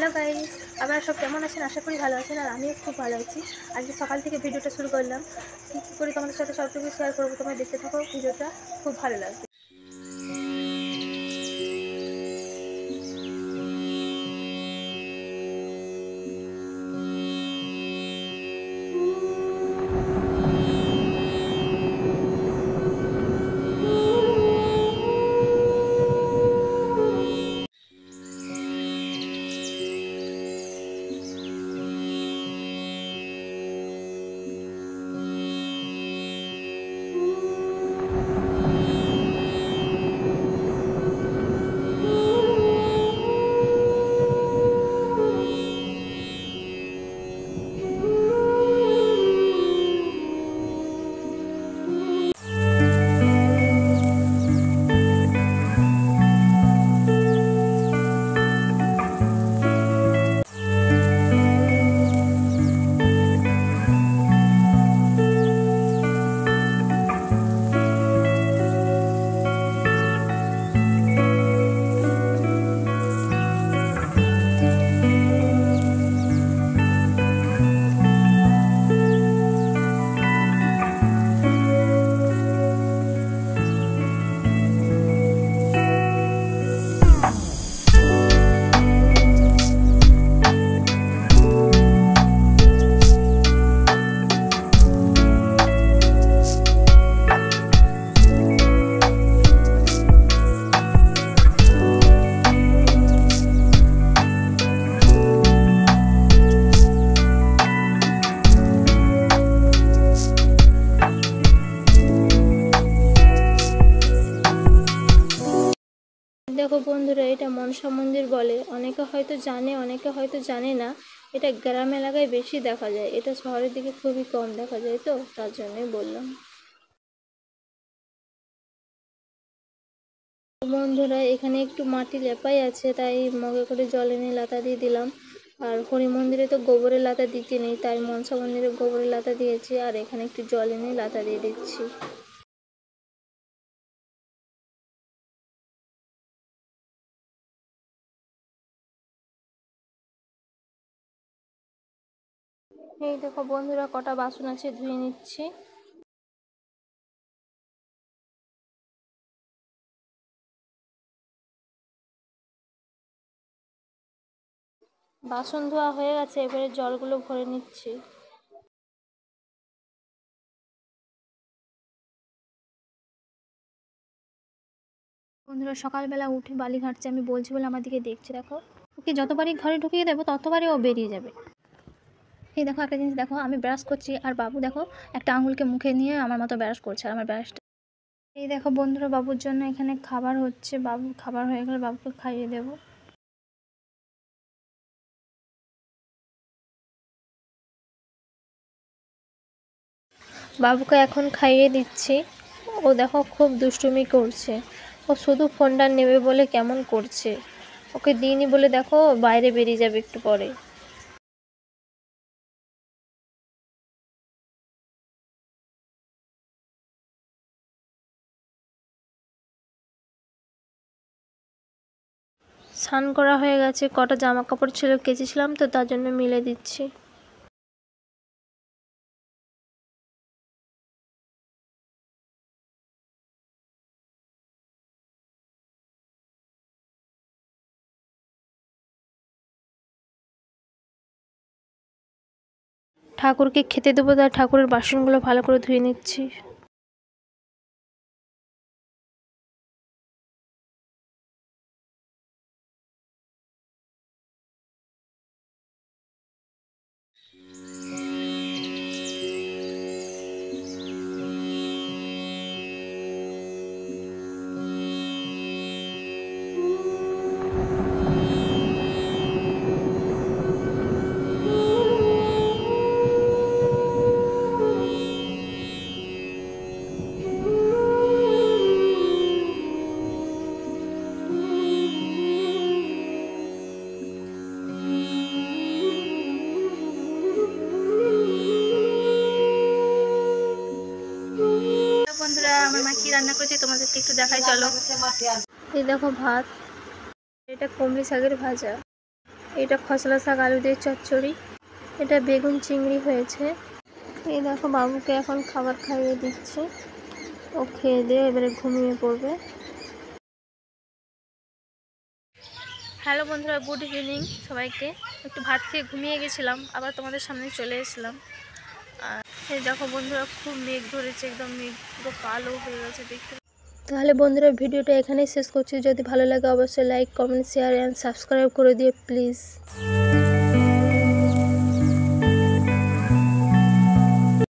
Hello guys, আপনারা সব কেমন আছেন? আশা করি ভালো আছেন। আর আমিও খুব ভালো আছি। আজকে সকাল থেকে ভিডিওটা শুরু করলাম। কী কী করে তোমাদের সাথে সবটুকু শেয়ার করবো, তোমরা দেখতে থাকো। ভিডিওটা খুব ভালো লাগবে। দেখো বন্ধুরা, এটা মনসা মন্দির বলে। অনেকে হয়তো জানে, অনেকে হয়তো জানে না। এটা গ্রাম এলাকায় বেশি দেখা যায়, এটা শহরের দিকে খুবই কম দেখা যায়, তো তার জন্যই বললাম। বন্ধুরা, এখানে একটু মাটি লেপাই আছে, তাই মগে করে জল এনে লাতা দিয়ে দিলাম। আর হরি মন্দিরে তো গোবরের লাতা দিতে নেই, তাই মনসা মন্দিরে গোবরের লাতা দিয়েছি। আর এখানে একটু জল এনে লাতা দিয়ে দিচ্ছি। এই দেখো বন্ধুরা, কটা বাসন আছে, ধুয়ে নিচ্ছি। বাসন ধোয়া হয়ে গেছে, এবারে জলগুলো ভরে নিচ্ছি। বন্ধুরা, সকালবেলা উঠে বালি ঘাটছে, আমি বলছি বলে আমার দিকে দেখছে। দেখো, ওকে যতবারই ঘরে ঢুকিয়ে দেবো ততবারই ও বেরিয়ে যাবে। এই দেখো একটা জিনিস, দেখো আমি ব্রাশ করছি আর বাবু দেখো একটা আঙুলকে মুখে নিয়ে আমার মতো ব্রাশ করছে। আর আমার ব্রাশটা, এই দেখো বন্ধুরা, বাবুর জন্য এখানে খাবার হচ্ছে। বাবুর খাবার হয়ে গেলে বাবুকে খাইয়ে দেবো। বাবুকে এখন খাইয়ে দিচ্ছি। ও দেখো খুব দুষ্টুমি করছে, ও শুধু ফোনটা নেবে বলে কেমন করছে। ওকে দিইনি বলে দেখো বাইরে বেরিয়ে যাবে একটু পরে। স্নান করা হয়ে গেছে, কটা জামা কাপড় ছিল কেচেছিলাম, তো তার জন্য মিলে দিচ্ছি। ঠাকুরকে খেতে দেবো, তাই ঠাকুরের বাসনগুলো ভালো করে ধুয়ে নিচ্ছি। বন্ধুরা, আমার মা কি রান্না করেছে তোমাদেরকে একটু দেখাই, চলো। এই দেখো ভাত, এটা কুমড়ি শাকের ভাজা। এটা খসলা শাক আলু দিয়ে চচ্চড়ি, এটা বেগুন চিংড়ি হয়েছে। এই দেখো বাবুকে এখন খাবার খাইয়ে দিচ্ছি, ও খেয়ে দিয়ে এবারে ঘুমিয়ে পড়বে। হ্যালো বন্ধুরা, গুড ইভিনিং সবাইকে। একটু ভাত খেয়ে ঘুমিয়ে গেছিলাম, আবার তোমাদের সামনে চলে এসেছিলাম। আর এই দেখো বন্ধুরা, খুব মেঘ ধরেছে, একদম মেঘ পুরো কালো হয়ে গেছে দেখতে। তাহলে বন্ধুরা ভিডিওটা এখানেই শেষ করছি। যদি ভালো লাগে অবশ্যই like, comment, share and subscribe করে দিও প্লিজ।